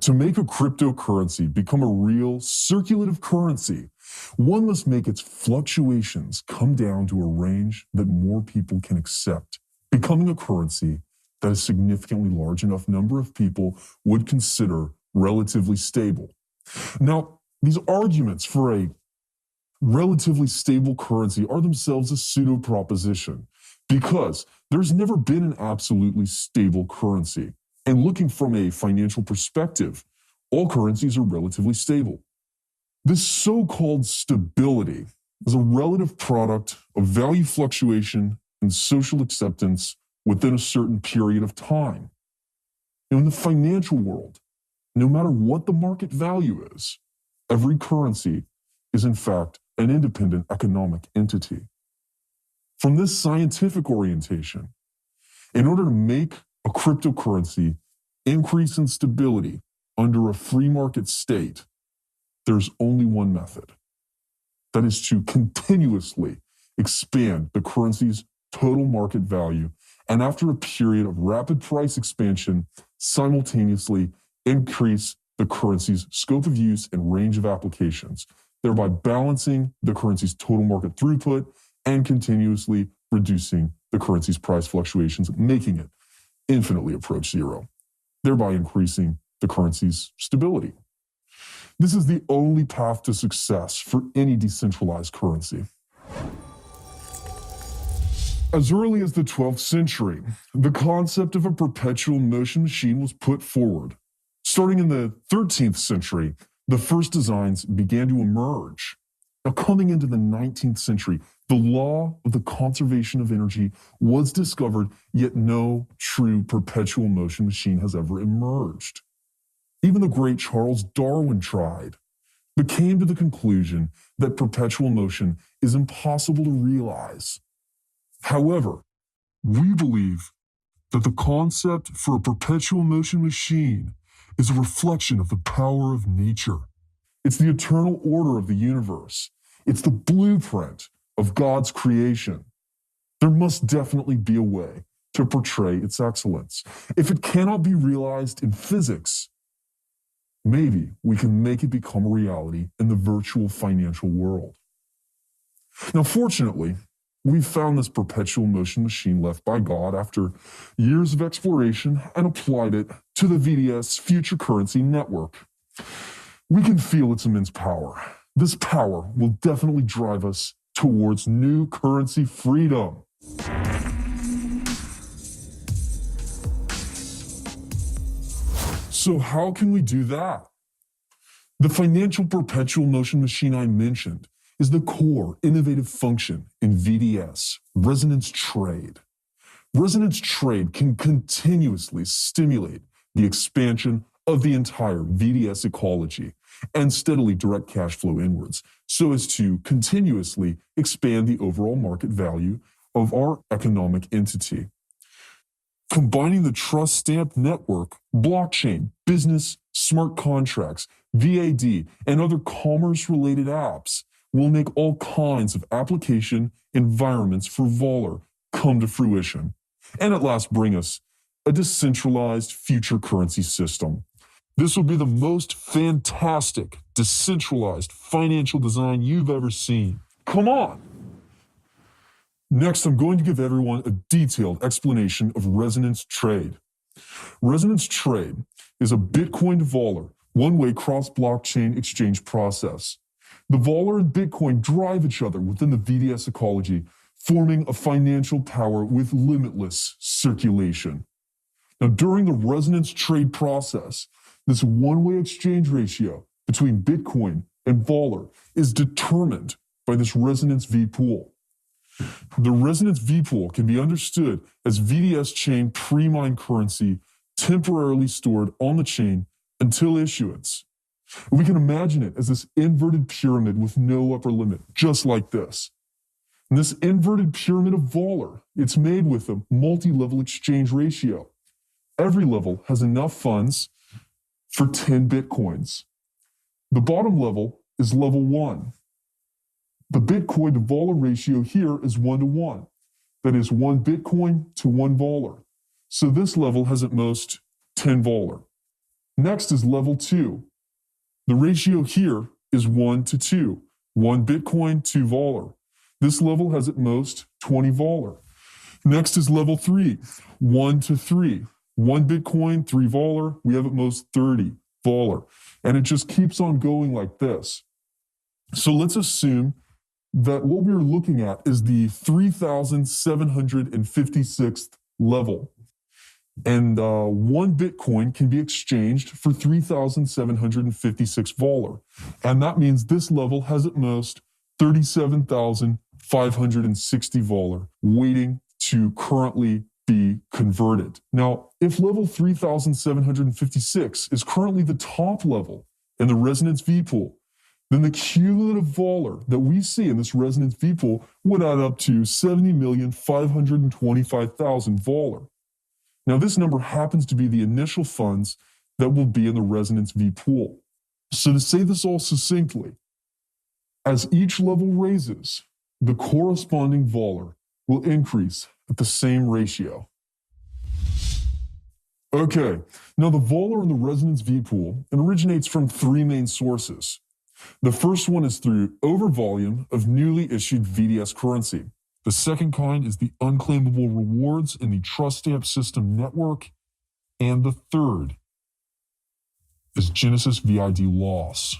To make a cryptocurrency become a real circulative currency, one must make its fluctuations come down to a range that more people can accept, becoming a currency that a significantly large enough number of people would consider relatively stable. Now, these arguments for a relatively stable currency are themselves a pseudo-proposition because there's never been an absolutely stable currency. And looking from a financial perspective, all currencies are relatively stable. This so-called stability is a relative product of value fluctuation and social acceptance within a certain period of time. In the financial world, no matter what the market value is, every currency is in fact an independent economic entity. From this scientific orientation, in order to make a cryptocurrency increase in stability under a free market state, there's only one method. That is to continuously expand the currency's total market value, and after a period of rapid price expansion, simultaneously increase the currency's scope of use and range of applications, thereby balancing the currency's total market throughput and continuously reducing the currency's price fluctuations, making it infinitely approach zero, thereby increasing the currency's stability. This is the only path to success for any decentralized currency. As early as the 12th century, the concept of a perpetual motion machine was put forward. Starting in the 13th century, the first designs began to emerge. Now, coming into the 19th century, the law of the conservation of energy was discovered, yet no true perpetual motion machine has ever emerged. Even the great Charles Darwin tried, but came to the conclusion that perpetual motion is impossible to realize. However, we believe that the concept for a perpetual motion machine is a reflection of the power of nature. It's the eternal order of the universe. It's the blueprint of God's creation. There must definitely be a way to portray its excellence. If it cannot be realized in physics, maybe we can make it become a reality in the virtual financial world. Now, fortunately, we found this perpetual motion machine left by God after years of exploration and applied it to the VDS future currency network. We can feel its immense power. This power will definitely drive us towards new currency freedom. So how can we do that? The financial perpetual motion machine I mentioned is the core innovative function in VDS, resonance trade. Resonance trade can continuously stimulate the expansion of the entire VDS ecology and steadily direct cash flow inwards so as to continuously expand the overall market value of our economic entity. Combining the trust stamp network, blockchain, business, smart contracts, VAD, and other commerce-related apps will make all kinds of application environments for Voller come to fruition, and at last bring us a decentralized future currency system. This will be the most fantastic, decentralized financial design you've ever seen. Come on! Next, I'm going to give everyone a detailed explanation of resonance trade. Resonance trade is a Bitcoin to Voller, one-way cross-blockchain exchange process. The Voller and Bitcoin drive each other within the VDS ecology, forming a financial power with limitless circulation. Now, during the resonance trade process, this one-way exchange ratio between Bitcoin and Voller is determined by this resonance V-pool. The resonance V-pool can be understood as VDS chain pre-mined currency temporarily stored on the chain until issuance. We can imagine it as this inverted pyramid with no upper limit, just like this. And this inverted pyramid of Voller, it's made with a multi-level exchange ratio. Every level has enough funds for 10 Bitcoins. The bottom level is level 1. The Bitcoin to Voller ratio here is 1 to 1. that is 1 Bitcoin to 1 Voller. So this level has at most 10 Voller. Next is level 2. The ratio here is 1 to 2, 1 Bitcoin, 2 Voller. This level has at most 20 Voller. Next is level 3, 1 to 3, 1 Bitcoin, 3 Voller. We have at most 30 Voller. And it just keeps on going like this. So let's assume that what we're looking at is the 3,756th level. And 1 Bitcoin can be exchanged for 3,756 Voller. And that means this level has at most 37,560 Voller waiting to currently be converted. Now, if level 3,756 is currently the top level in the Resonance V pool, then the cumulative Voller that we see in this Resonance V pool would add up to 70,525,000 Voller. Now, this number happens to be the initial funds that will be in the Resonance V pool. So to say this all succinctly, as each level raises, the corresponding Voller will increase at the same ratio. Okay, now the Voller in the Resonance V pool originates from 3 main sources. The first one is through overvolume of newly issued VDS currency. The second kind is the unclaimable rewards in the trust stamp system network. And the third is Genesis VID loss.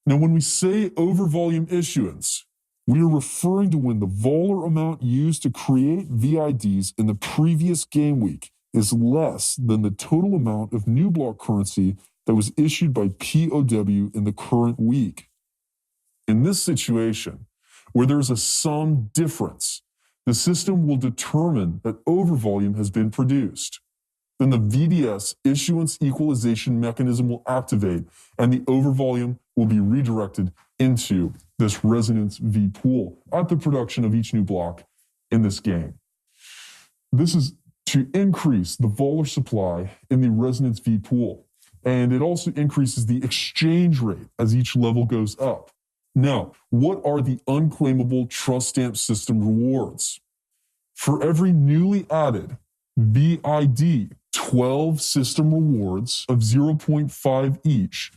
Now, when we say overvolume issuance, we are referring to when the Voller amount used to create VIDs in the previous game week is less than the total amount of new block currency that was issued by POW in the current week. In this situation, where there's a sum difference, the system will determine that overvolume has been produced. Then the VDS issuance equalization mechanism will activate and the overvolume will be redirected into this Resonance V pool at the production of each new block in this game. This is to increase the Voller supply in the Resonance V pool, and it also increases the exchange rate as each level goes up. Now, what are the unclaimable trust stamp system rewards? For every newly added VID, 12 system rewards of 0.5 each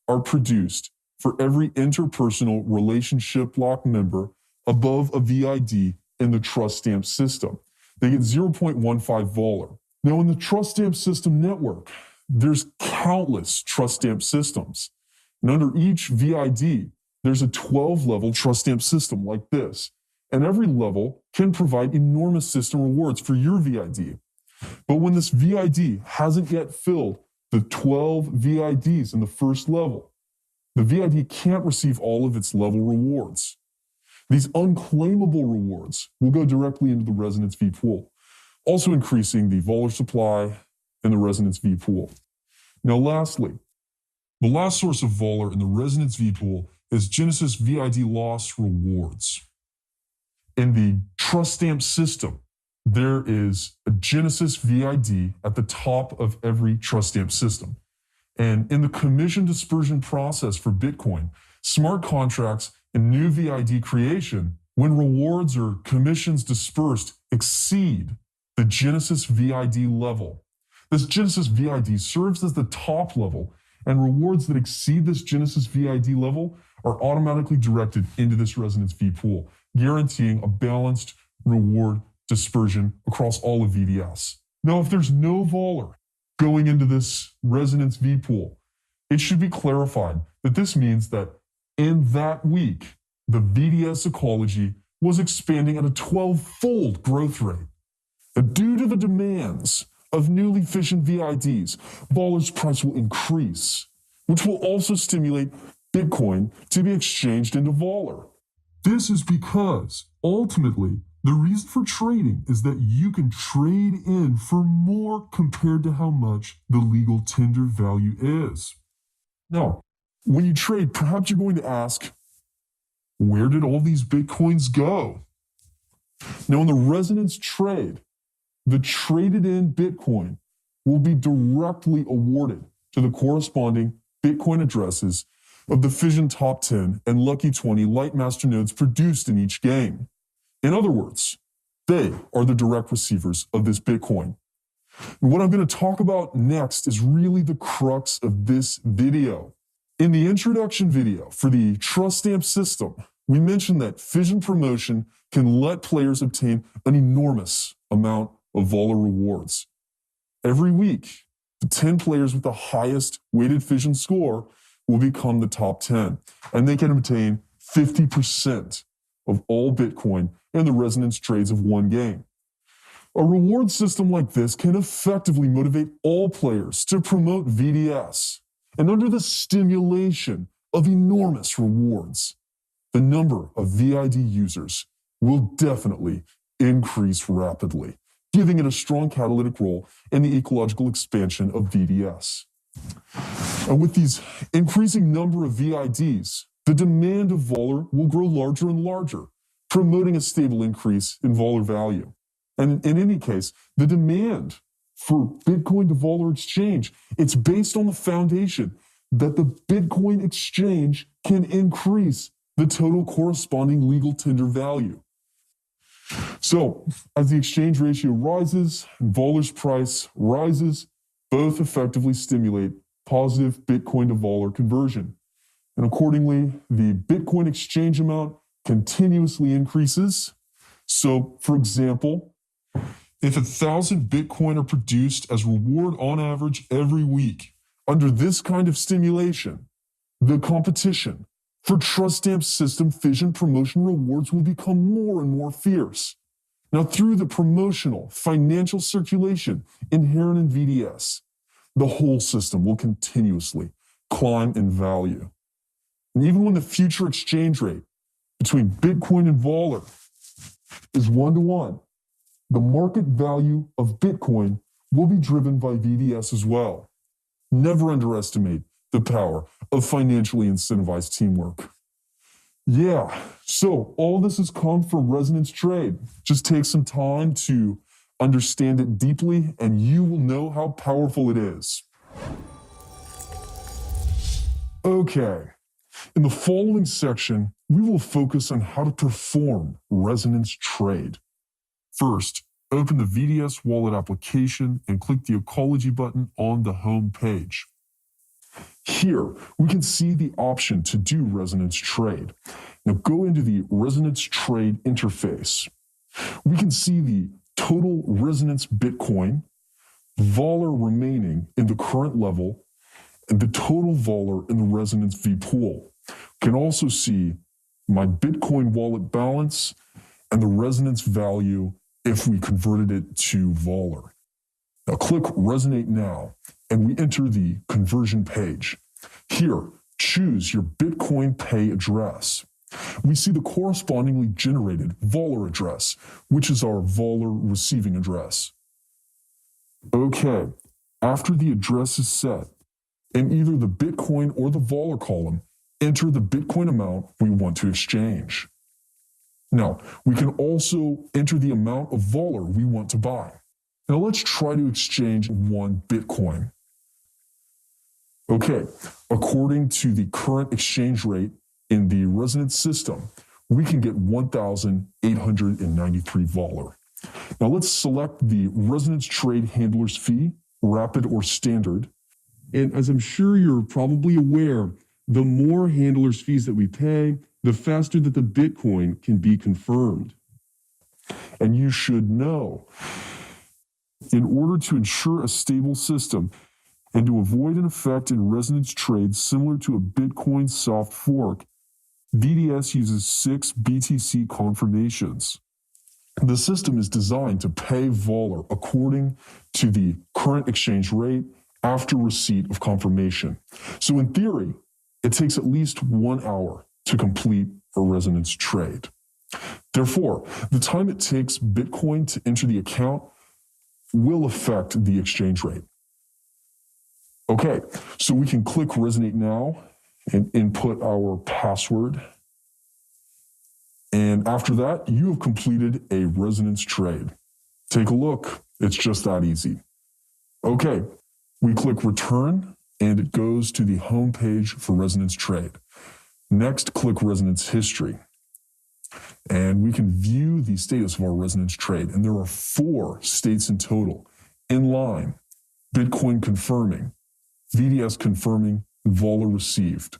are produced for every interpersonal relationship block member above a VID in the trust stamp system. They get 0.15 Voller. Now, in the trust stamp system network, there's countless trust stamp systems. And under each VID, there's a 12-level trust stamp system like this. And every level can provide enormous system rewards for your VID. But when this VID hasn't yet filled the 12 VIDs in the first level, the VID can't receive all of its level rewards. These unclaimable rewards will go directly into the Resonance V pool, also increasing the Voller supply in the Resonance V pool. Now, lastly, the last source of Voller in the Resonance V pool is Genesis VID loss rewards. In the trust stamp system, there is a Genesis VID at the top of every trust stamp system. And in the commission dispersion process for Bitcoin, smart contracts and new VID creation, when rewards or commissions dispersed exceed the Genesis VID level, this Genesis VID serves as the top level, and rewards that exceed this Genesis VID level are automatically directed into this Resonance V pool, guaranteeing a balanced reward dispersion across all of VDS. Now, if there's no Voller going into this Resonance V pool, it should be clarified that this means that in that week, the VDS ecology was expanding at a 12-fold growth rate. Due to the demands of newly fissioned VIDs, Voller's price will increase, which will also stimulate Bitcoin to be exchanged into Voller. This is because, ultimately, the reason for trading is that you can trade in for more compared to how much the legal tender value is. Now, when you trade, perhaps you're going to ask, where did all these Bitcoins go? Now, in the Resonance trade, the traded in Bitcoin will be directly awarded to the corresponding Bitcoin addresses of the Fission Top 10 and Lucky 20 Lightmaster nodes produced in each game. In other words, They are the direct receivers of this Bitcoin. And what I'm going to talk about next is really the crux of this video. In the introduction video for the trust stamp system, we mentioned that fission promotion can let players obtain an enormous amount of Voller rewards. Every week, the 10 players with the highest weighted fission score will become the top 10, and they can obtain 50% of all Bitcoin in the resonance trades of one game. A reward system like this can effectively motivate all players to promote VDS, and under the stimulation of enormous rewards, the number of VID users will definitely increase rapidly, giving it a strong catalytic role in the ecological expansion of VDS. And with these increasing number of VIDs, the demand of Voller will grow larger and larger, promoting a stable increase in Voller value. And in any case, the demand for Bitcoin to Voller exchange, it's based on the foundation that the Bitcoin exchange can increase the total corresponding legal tender value. So as the exchange ratio rises and Voller's price rises, both effectively stimulate positive Bitcoin to Voller conversion. And accordingly, the Bitcoin exchange amount continuously increases. So for example, if 1,000 Bitcoin are produced as reward on average every week, under this kind of stimulation, the competition for trust stamp system fission promotion rewards will become more and more fierce. Now, through the promotional financial circulation inherent in VDS, the whole system will continuously climb in value. And even when the future exchange rate between Bitcoin and Voller is 1-to-1, the market value of Bitcoin will be driven by VDS as well. Never underestimate the power of financially incentivized teamwork. Yeah, so all this has come from Resonance Trade. Just take some time to understand it deeply, and you will know how powerful it is. Okay, in the following section, we will focus on how to perform Resonance Trade. First, open the VDS Wallet application and click the Ecology button on the home page. Here, we can see the option to do Resonance Trade. Now go into the Resonance Trade interface. We can see the total Resonance Bitcoin, Voller remaining in the current level, and the total Voller in the Resonance V pool. We can also see my Bitcoin wallet balance and the Resonance value if we converted it to Voller. Now click Resonate Now, and we enter the conversion page. Here, choose your Bitcoin Pay address. We see the correspondingly generated Voller address, which is our Voller receiving address. Okay, after the address is set, in either the Bitcoin or the Voller column, enter the Bitcoin amount we want to exchange. Now, we can also enter the amount of Voller we want to buy. Now let's try to exchange 1 Bitcoin. Okay, according to the current exchange rate in the Resonance system, we can get 1,893 Voller. Now let's select the Resonance Trade Handler's Fee, Rapid or Standard. And as I'm sure you're probably aware, the more handler's fees that we pay, the faster that the Bitcoin can be confirmed. And you should know, in order to ensure a stable system and to avoid an effect in Resonance trades similar to a Bitcoin soft fork, VDS uses 6 BTC confirmations. The system is designed to pay Voller according to the current exchange rate after receipt of confirmation. So in theory, it takes at least 1 hour to complete a Resonance trade. Therefore, the time it takes Bitcoin to enter the account will affect the exchange rate. Okay, so we can click Resonate Now and input our password. And after that, you have completed a Resonance trade. Take a look, it's just that easy. Okay, we click Return, and it goes to the home page for Resonance Trade. Next, click Resonance History. And we can view the status of our resonance trade. And there are 4 states in total: in line, Bitcoin confirming, VDS confirming, Vola received.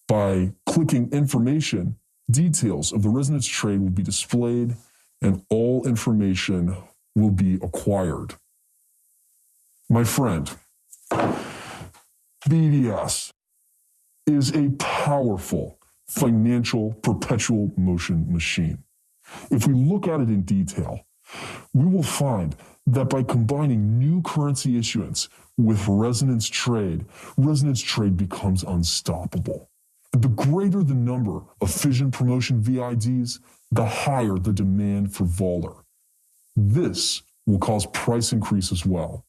By clicking information, details of the resonance trade will be displayed and all information will be acquired. My friend, BDS is a powerful financial perpetual motion machine. If we look at it in detail, we will find that by combining new currency issuance with resonance trade becomes unstoppable. And the greater the number of fission promotion VIDs, the higher the demand for Vola. This will cause price increase as well.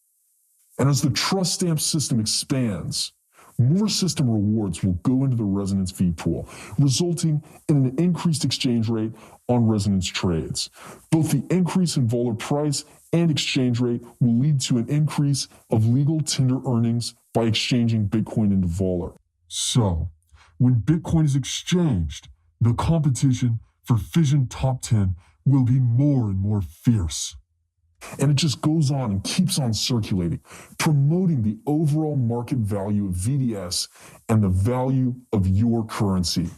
And as the trust stamp system expands, more system rewards will go into the resonance fee pool, resulting in an increased exchange rate on resonance trades. Both the increase in Vola price and exchange rate will lead to an increase of legal tender earnings by exchanging Bitcoin into Vola. So, when Bitcoin is exchanged, the competition for Fission Top 10 will be more and more fierce. And it just goes on and keeps on circulating, promoting the overall market value of VDS and the value of your currency.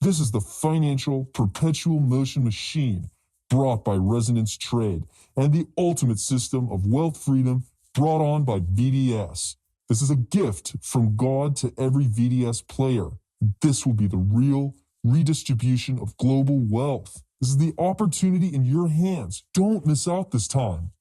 This is the financial perpetual motion machine brought by resonance trade and the ultimate system of wealth freedom brought on by VDS. This is a gift from God to every VDS player. This will be the real redistribution of global wealth. This is the opportunity in your hands. Don't miss out this time.